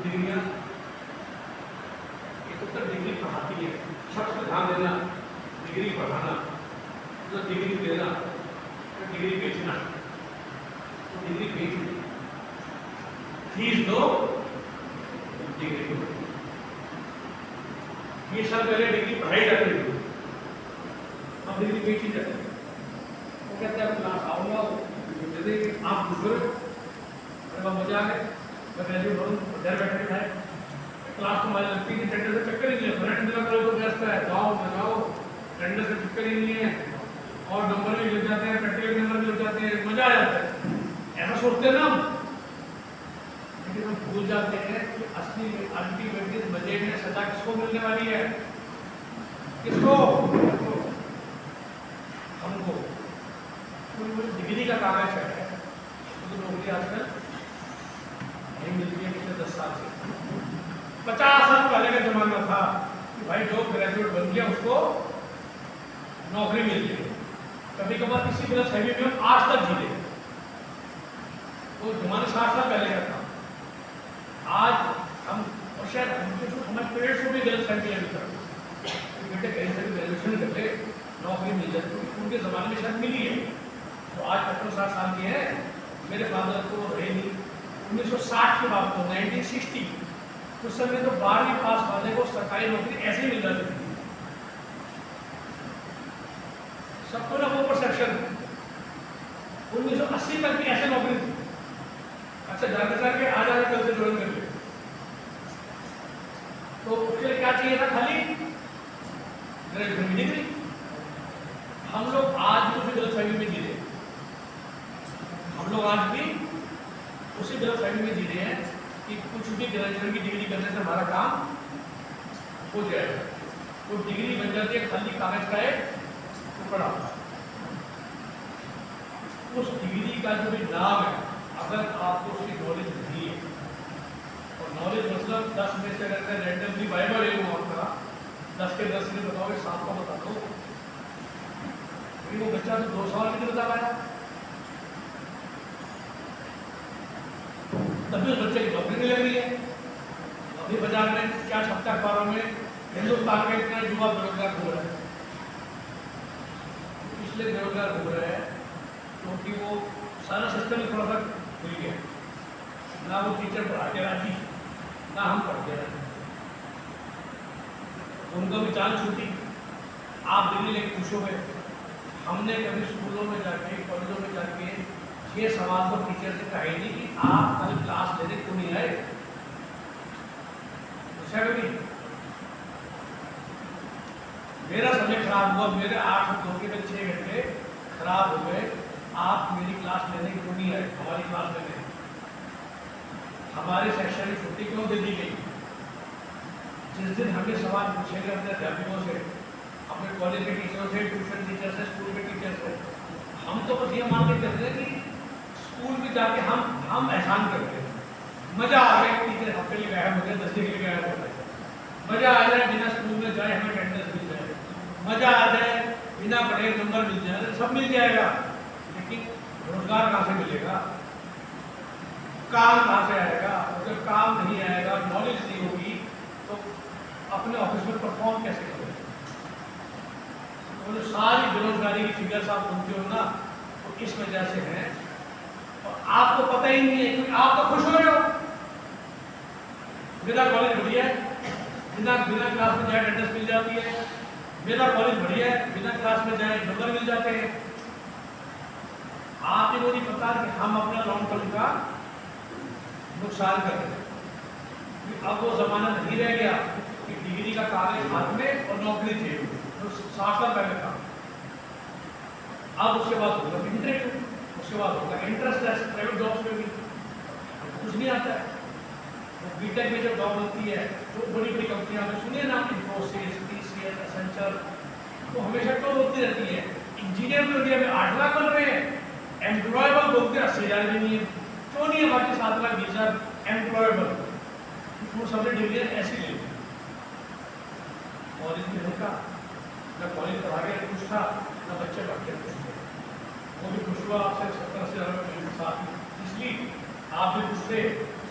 डिग्रियाँ एक तो डिग्री पढ़ाती है, शब्द पर ध्यान देना, डिग्री पढ़ाना, तो डिग्री देना, तो डिग्री बेचना, तो डिग्री बेचना, फीस दो, डिग्री दो। 20 साल पहले डिग्री पढ़ाई जाती थी, अब डिग्री बेची जाती है। वो कहते हैं क्लास आऊँगा, आप बुजुर्ग, मजा आ गया, मैं ग्रेजुएट हूँ, घर बैठे खाए, क्लास तो हमारी लगती थी, टेंडर से चक्कर ही नहीं है, फ्रेंड मेरा करो तो व्यस्त है, जाओ मजाओ, टेंडर से चक्कर ही नहीं है, और नंबर भी लग जाते हैं, प्रैक्टिकल नंबर भी लग जाते हैं, मजा आ जाता है। ऐसा सोचते हैं ना हम, लेकिन हम भूल जाते हैं कि असली अल्टीमेटली बजट में सजा किसको मिलने वाली है, किसको, हमको। डिग्री का कागज है तो नौकरी आजकल नहीं मिलती है, पिछले 10 साल से। 50 साल पहले का जमाना था कि भाई जो ग्रेजुएट बन गया उसको नौकरी मिल गई, कभी कभार किसी गलत फहमी में हम आज तक जीते, वो जमाना 60 साल पहले का था। आज हम और शायद हमारे पेरेंट्स को भी गलत फहमी अभी तक, बेटे कहीं से भी ग्रेजुएशन कर ले नौकरी मिल जाती, उनके जमाने में शायद मिली है। तो आज 60 साल के हैं, मेरे फादर को रहे नहीं, 1960 की बात को 1960, उस समय तो 12वीं पास वाले को सरकारी नौकरी ऐसे ही मिल जाती थी, सबको ना वो परसेप्शन। 1980 तक भी ऐसे नौकरी थी, अच्छा जाके जाके आज आगे कल से ज्वाइन कर ले, तो उसके लिए क्या चाहिए था, खाली ग्रेजुएशन की डिग्री। हम लोग आज भी उसी गलतफहमी में जी रहे हैं, हम लोग आज भी उसी गलतफहमी में जी रहे हैं कि कुछ भी ग्रेजुएशन की डिग्री करने से हमारा काम हो जाएगा। वो डिग्री बन जाती है खाली कागज का एक टुकड़ा। उस डिग्री का जो भी नाम है, अगर आपको उसकी नॉलेज नहीं है, और नॉलेज मतलब 10 में से अगर रैंडमली बाइबल ले लूँ आपका 10 के 10 में बताओगे, 7 का बता दो, वो बच्चा तो 2 साल की बता पाया, तभी उस बच्चे की नौकरी नहीं लग रही है। अभी बाजार में क्या छपता है अखबारों में, हिंदुस्तान में इतना युवा बेरोजगार हो रहा है, इसलिए बेरोजगार हो रहा है क्योंकि वो सारा सिस्टम में थोड़ा सा खुल गया, ना वो टीचर पढ़ा के राजी, ना हम पढ़ के राजी, उनको भी चाल छूटी। आप दिल्ली लेके पूछोगे, हमने कभी स्कूलों में जाके, कॉलेजों में जाके ये सवाल तो टीचर से कहे नहीं कि आप कल क्लास लेने क्यों नहीं आए, पूछा कभी? मेरा समय खराब हुआ, मेरे 8 से 2 के 6 घंटे खराब हो गए, आप मेरी क्लास लेने क्यों नहीं आए, हमारी क्लास लेने, हमारे सेक्शन में छुट्टी क्यों दे दी गई? जिस दिन हमें सवाल पूछेंगे अपने अध्यापकों से, अपने कॉलेज के टीचरों से, ट्यूशन टीचर से, स्कूल के टीचर से, हम तो बस ये मान के चलते हैं कि स्कूल में जाके हम एहसान करते हैं, मजा आ गया, टीचर हफ्ते लिए गायब हो गए, 10 दिन के लिए गायब हो गए, मजा आ जाए बिना स्कूल में जाए हमें अटेंडेंस मिल जाए, मजा आ जाए बिना पढ़े नंबर मिल जाए, सब मिल जाएगा, लेकिन रोजगार कहाँ से मिलेगा, काम कहाँ से आएगा? जब काम नहीं आएगा, नॉलेज नहीं होगी, तो अपने ऑफिस में परफॉर्म कैसे करोगे? तो जो सारी बेरोजगारी की फिगर्स आप सुनते हो ना, तो इस वजह से है, और आपको पता ही नहीं है कि आप तो खुश हो रहे हो, मेरा कॉलेज बढ़िया है, बिना क्लास में जाए अटेंडेंस मिल जाती है, मेरा कॉलेज बढ़िया है, बिना क्लास में जाए नंबर मिल जाते हैं। आप ये नहीं पता कि हम अपना लॉन्ग टर्म का नुकसान कर रहे हैं। अब वो जमाना नहीं रह गया कि डिग्री का कागज हाथ में और नौकरी चाहिए, तो 60 साल पहले था। अब उसके बाद होगा इंटरव्यू, उसके बाद होगा इंटरेस्ट टेस्ट, प्राइवेट जॉब्स में भी कुछ नहीं आता है। तो बीटेक में जब जॉब होती है तो बड़ी बड़ी कंपनियां में सुनिए ना, इन्फोसिस, टीसीएस, एसेंचर, तो हमेशा तो होती रहती है। इंजीनियर में इंडिया में 8 लाख बन रहे हैं, एम्प्लॉयबल बोलते 80,000 भी नहीं है, क्यों नहीं है? बाकी 7 लाख 20,000 एम्प्लॉयबल, वो सबने डिग्री ऐसी ले ली। कॉलेज में नहीं था, न कॉलेज पढ़ा गया कुछ था, न बच्चे पढ़ गए कुछ थे, वो भी खुश हुआ आपसे 70-80,000 साथ, इसलिए आप भी उससे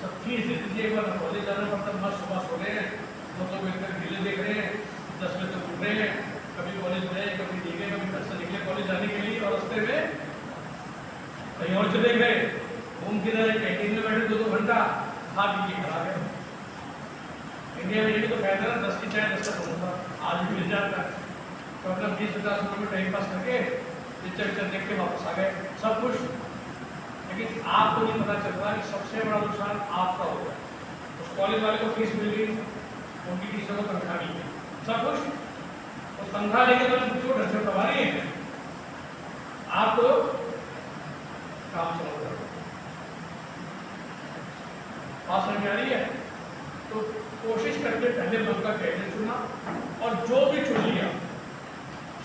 सब फीस दे दीजिए, एक बार कॉलेज जाना पड़ता है, मस्त सुबह सो रहे हैं, 2 बजे तक ढीले देख रहे हैं, 10 बजे तक उठ रहे हैं, कभी कॉलेज गए, कभी निकले, कभी घर से निकले कॉलेज जाने के लिए, और रास्ते में कहीं और चले गए, घूम फिर रहे, कैंटीन में बैठे 2-2 घंटा खा पी के खा गए। इंडिया में ये तो कहते हैं 10 की चाय 10 का समोसा आज भी मिल जाता है, तो अपना 20-50 रुपये में टाइम पास करके पिक्चर देख के वापस आ गए, सब कुछ। लेकिन आपको नहीं पता चल रहा कि सबसे बड़ा नुकसान आपका हो गया। उस कॉलेज वाले को फीस मिल गई, उनकी टीचर को तनख्वाह मिल गई, सब कुछ, तो तनख्वाह लेके तो क्यों ढंग से पढ़ा रही है, आप तो काम चला रहे हो। बात समझ में आ रही है? तो कोशिश करके पहले मन का कैरियर चुना, और जो भी चुन लिया,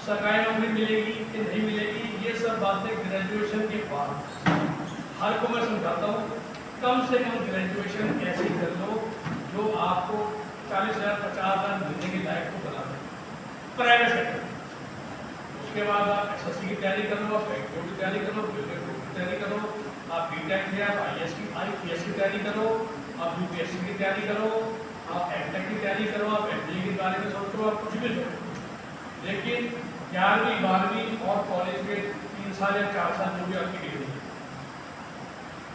सरकारी नौकरी मिलेगी कि नहीं मिलेगी, ये सब बातें ग्रेजुएशन के बाद। हर को मैं समझाता हूँ, कम से कम ग्रेजुएशन ऐसे कर लो जो आपको 40,000 50,000 मिलने के लायक को बना दे, प्राइवेट सेक्टर। उसके बाद आप SSC की तैयारी करो, आप बैंकों की तैयारी करो, बिल्कुल की तैयारी करो, आप BTech में आप IAS की तैयारी करो, आप UPSC की तैयारी करो, आप MTech की तैयारी करो, आप MBA के बारे में सोचो, आप कुछ भी सोचो। लेकिन 11वीं 12वीं और कॉलेज के 3 साल या 4 साल जो भी आपकी डिग्री है,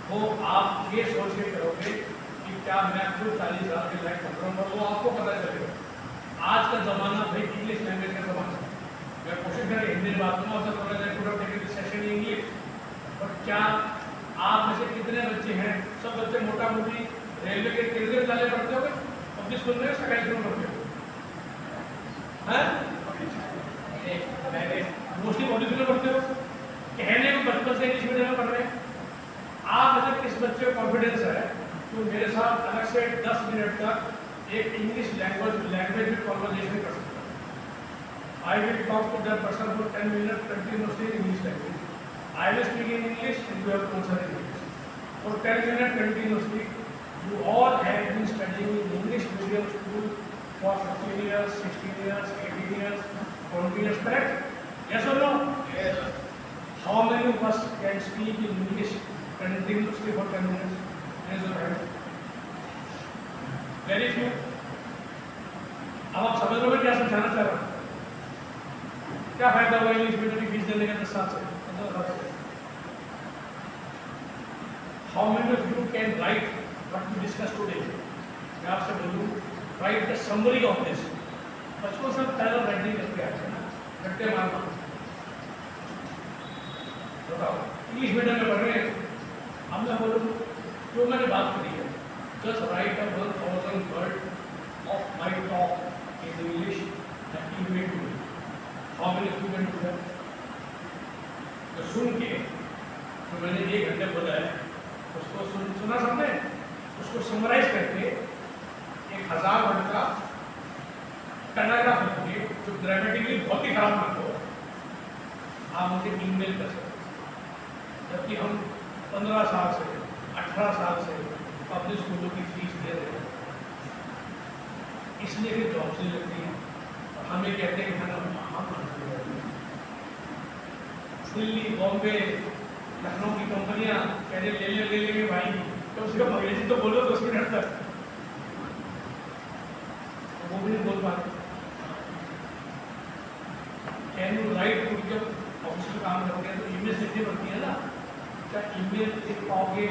वो आप ये सोच के करोगे कि क्या मैं खुद 40,000 के लायक बन रहा हूँ, वो आपको पता चलेगा। आज का ज़माना भाई इंग्लिश लैंग्वेज का ज़माना है। मैं कोशिश करें हिंदी में बात करूँ, सेशन इंग्लिश, और क्या आप में से कितने बच्चे हैं, सब बच्चे मोटा मोटी रेलवे के केंद्रीय विद्यालय पढ़ते हो, पब्लिक स्कूल में, सरकारी स्कूल में पढ़ते हो, मोस्टली पब्लिक स्कूल में पढ़ते हो, कहने को बचपन से इंग्लिश मीडियम में पढ़ रहे हैं। आप में से किस बच्चे को कॉन्फिडेंस है तो मेरे साथ अलग से 10 मिनट तक एक इंग्लिश लैंग्वेज में कॉन्वर्जेशन कर सकता है। I will talk to that person for 10 minute continuously in English language. I will speak in English and you have to answer in English. For 10 minutes continuously, you all have been studying in English medium school for 15 years, 16 years, 18 years, 20 years, correct? Yes or no? Yes. How many of us can speak in English continuously for 10 minutes? Raise your hand. Very few. अब आप समझ लो मैं क्या समझाना चाह रहा हूँ। क्या फायदा होगा इंग्लिश मीडियम की फीस देने का 10 साल से? How many of you can write what we discussed today? मैं आपसे बोलूँ, write the summary of this. बच्चों सब पहले राइटिंग करके आते हैं ना, रट्टे मारना। बताओ, इंग्लिश मीडियम में पढ़ रहे हैं, अब मैं बोलूँ, जो मैंने बात करी है, just write a 1,000 word of my talk in English and email to me. How many of you can do that? तो सुन के तो मैंने 1 घंटे बोला है, उसको सुना सबने, उसको समराइज करके 1000 वर्ड का पैराग्राफ लिखिए जो ग्रामेटिकली बहुत ही खराब ना हो, आप मुझे ईमेल कर सकते हैं। जबकि हम 15 साल से 18 साल से पब्लिक स्कूलों की फीस दे रहे हैं, इसलिए भी जॉब से लगती है, हमें कहते हैं कि दिल्ली, बॉम्बे, लखनऊ की कंपनियां कहते ले लेंगे भाई, तो उसका अंग्रेजी तो बोलो 10 मिनट तक, तो वो भी नहीं बोल पाते। कैन यू राइट, जब ऑफिस में काम करोगे तो ईमेल लिखनी पड़ती है ना, क्या ईमेल लिख पाओगे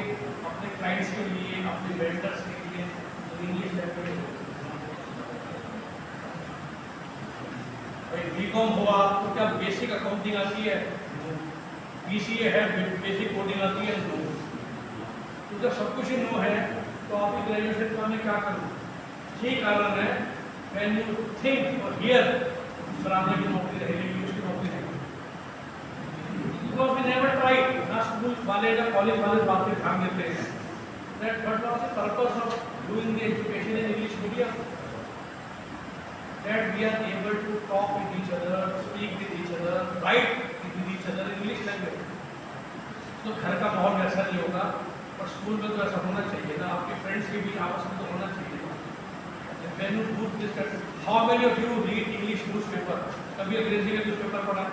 अपने क्लाइंट्स के लिए, अपने वेंडर्स के लिए, तो इंग्लिश लैंग्वेज। भाई बीकॉम हुआ तो क्या बेसिक अकाउंटिंग आती है? BCA है, बेसिक कोडिंग आती है? तो जब सब कुछ ही नो है तो आप ग्रेजुएशन का मैं क्या करूँ? यही कारण है when you think or hear फलाने की नौकरी रहेगी, उसकी नौकरी रहेगी, because we never tried, ना स्कूल वाले ना कॉलेज वाले बात पे ध्यान देते हैं। That what was the purpose of doing the education in English medium? That we are able to talk with each other, speak with each other, write with each other in English language. तो घर का माहौल वैसा नहीं होगा, और school में तो ऐसा होना चाहिए ना, आपके फ्रेंड्स के बीच आपस में तो होना चाहिए ना। When you do this, how many of you read English newspaper? कभी अंग्रेजी का न्यूज़पेपर पढ़ा है?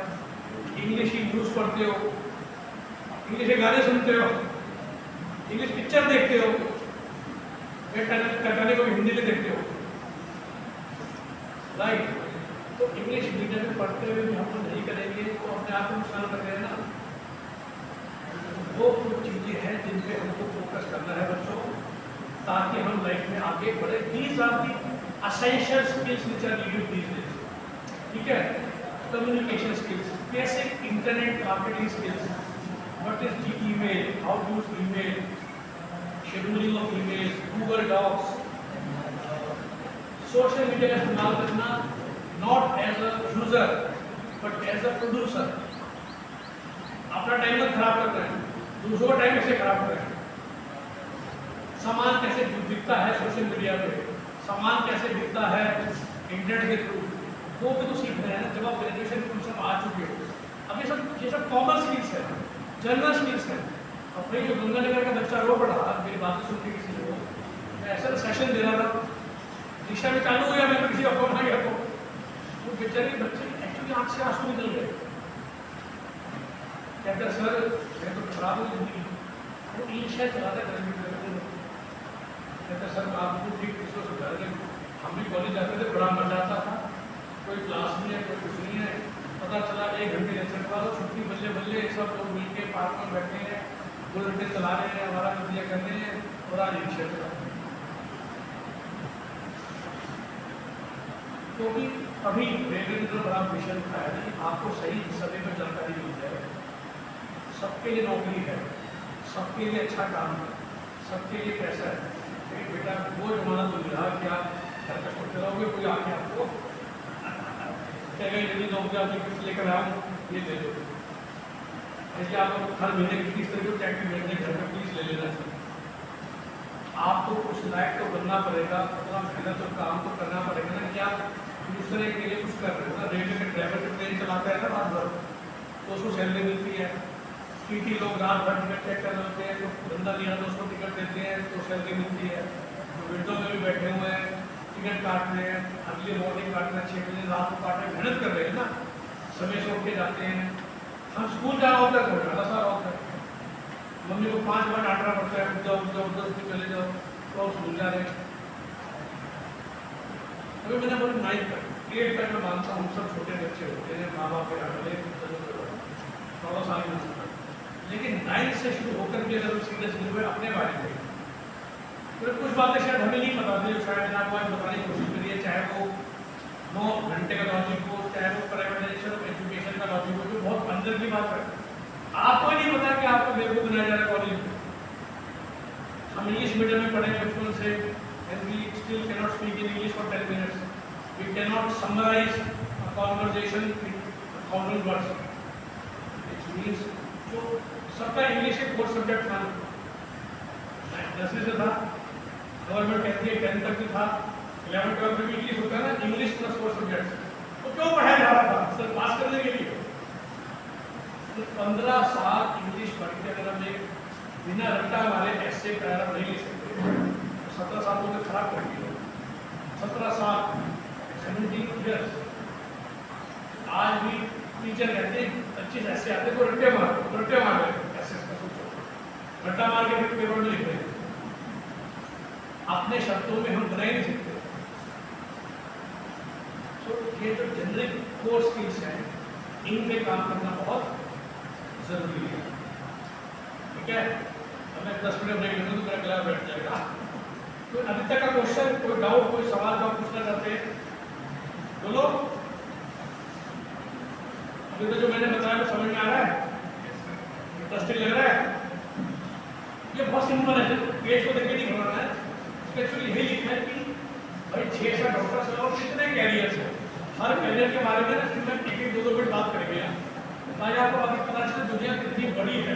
इंग्लिश ही न्यूज़ पढ़ते हो, इंग्लिश के गाने सुनते हो, इंग्लिश पिक्चर देखते हो, टाइटैनिक को हिंदी में देखते हो, राइट। तो इंग्लिश मीडियम में पढ़ते हुए भी हम लोग नहीं करेंगे तो अपने आप को नुकसान कर रहे हैं ना। वो कुछ चीज़ें हैं जिन पे हमको फोकस करना है बच्चों, ताकि हम लाइफ में आगे बढ़े। These are the essential skills which are needed these days, ठीक है। Communication skills, basic internet marketing skills, what is email, how to use email, scheduling of email, Google docs, social media का इस्तेमाल करना not as a user but as a producer. अपना time मत खराब कर रहे हैं, दूसरों का टाइम कैसे खराब कर रहे हैं। सामान कैसे बिकता है सोशल मीडिया पे, सामान कैसे बिकता है इंटरनेट के थ्रू, वो भी तो सीख रहे हैं ना। जब आप ग्रेजुएशन में सब आ चुके हो, अब ये सब कॉमन स्किल्स है, जनरल स्किल्स है। अब भाई जो गंगानगर का बच्चा रो पड़ा, मेरी बातें सुन के किसी को, मैं ऐसा सेशन दे रहा था, रिक्शा में चालू हो गया, मैं किसी का फोन आ गया, वो बेचारे बच्चे एक्चुअली आँख से आंसू निकल गए। कहते सर मैं तो खराब हो जिंदगी, वो ईर्ष्या चलाते करेंगे। कहते सर आपको ठीक इसको सुधार दें, हम भी कॉलेज जाते थे, बड़ा मजा आता था, कोई क्लास नहीं है, कोई कुछ नहीं है, पता चला 1 घंटे लेक्चर के बाद छुट्टी बल्ले बल्ले सब लोग मिल के पार्क में बैठे हैं, 2 घंटे चला रहे हैं, हमारा नजरिया कर रहे हैं, और आज ईर्ष्या चला रहे हैं। क्योंकि अभी रेलवे बड़ा मिशन उठाया है, आपको सही समय पर जानकारी मिल जाए। सबके लिए नौकरी है, सबके लिए अच्छा काम है, सबके लिए पैसा है। लेकिन बेटा वो जमाना तो नहीं रहा कि आप घर पे सोचते रहोगे कोई आके आपको कहेगा यदि नौकरी आपकी किस्त लेकर आओ ये दे दो। ऐसे आप हर महीने की किस्त दे टैक्स भेजने घर में प्लीज ले लेना चाहिए। आपको कुछ लायक तो बनना पड़ेगा, अपना मेहनत और काम तो करना पड़ेगा ना, कि आप दूसरे के लिए कुछ कर रहे हो ना। रेलवे के ड्राइवर जो ट्रेन चलाता है ना रात भर, तो उसको सैलरी मिलती है। टीटी लोग रात भर टिकट चेक कर रहे होते हैं, तो बंदा नहीं आता उसको टिकट देते हैं तो सैलरी मिलती है। तो विंडो में भी बैठे हुए हैं, टिकट काट रहे हैं, अगले मॉर्निंग काट रहे हैं, 6 बजे रात को काट रहे हैं, मेहनत कर रहे हैं ना, समय से उठ के जाते हैं। हम स्कूल जाना होता है तो ज़्यादा सारा होता है, मम्मी को 5 बार डांटना पड़ता है, उठ जाओ उठ जाओ उठ जाओ चले जाओ, तो स्कूल जा रहे हैं। अभी मैंने बोला 9 तक 8 तक मैं मानता हूँ, सब छोटे बच्चे होते हैं, माँ बाप के डांटे 16 साल में, लेकिन 9 से शुरू होकर के अगर सीरियस हुए अपने बारे में, तो कुछ बातें शायद हमें नहीं पता थी, जो शायद आपको आज बताने की कोशिश करिए, चाहे वो 9 घंटे का लॉजिक हो, चाहे वो प्राइवेटाइजेशन ऑफ एजुकेशन का लॉजिक हो, जो बहुत अंदर की बात है। आपको नहीं पता कि आपको बेवकूफ बनाया जा रहा है कॉलेज में। हम इंग्लिश मीडियम में पढ़े बचपन से, and we still cannot speak in English for 10 minutes. We cannot summarize a conversation in 1,000 words. Which means जो सबका इंग्लिश एक कोर्स सब्जेक्ट था, 10वीं से था, गवर्नमेंट कहती है 10 तक भी था, 11 12 में भी इंग्लिश होता है ना, इंग्लिश प्लस कोर्स सब्जेक्ट। तो क्यों पढ़ाया जा रहा था? सिर्फ पास करने के लिए। तो 15 साल इंग्लिश पढ़ के अगर हम एक बिना रट्टा वाले ऐसे पैराग्राफ नहीं लिख सकते, 17 साल तो खराब कर दिया। 17 साल 17 ईयर्स। आज भी टीचर कहते हैं 25 ऐसे आते को रट्टे मार ऐसे रट्टा मार के फिर पेपर में लिख रहे हैं। अपने शब्दों में हम बना ही नहीं सकते। तो ये जो जनरिक कोर स्किल्स हैं, इन पे काम करना बहुत जरूरी है, ठीक है। अब मैं 10 मिनट ब्रेक लूँगा तो मेरा गला बैठ जाएगा। तो अभी तक का क्वेश्चन, कोई डाउट, कोई सवाल जो आप पूछना चाहते हैं बोलो। अभी तो जो मैंने बताया वो समझ में आ रहा है, इंटरेस्टिंग लग रहा है। ये बहुत सिंपल है, पेज को देख के नहीं बनाना है। एक्चुअली यही लिखना है कि भाई 6 डॉक्टर से और कितने कैरियर्स हैं, हर कैरियर के बारे में ना फिर मैं 1-2 मिनट बात करेंगे। ताकि आपको आगे पता चले दुनिया कितनी बड़ी है।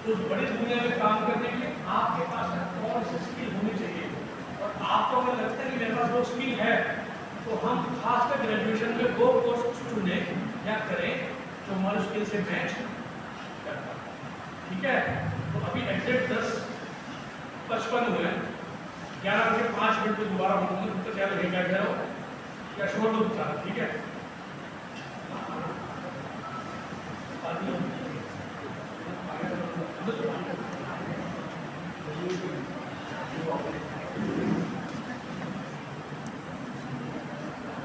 उस बड़ी दुनिया में काम करने के लिए आपके पास कौन सी स्किल होनी चाहिए, और आपको अगर लगता है कि मेरे पास वो स्किल है, तो हम खासकर ग्रेजुएशन में वो कोर्स चुने या करें जो हमारे स्किल से मैच करता है, ठीक है। तो अभी एग्जैक्ट 10:55 हुए हैं, 11 बजे 5 मिनट में दोबारा बोलूँगा, तो क्या लगेगा क्या शोर लो, ठीक है।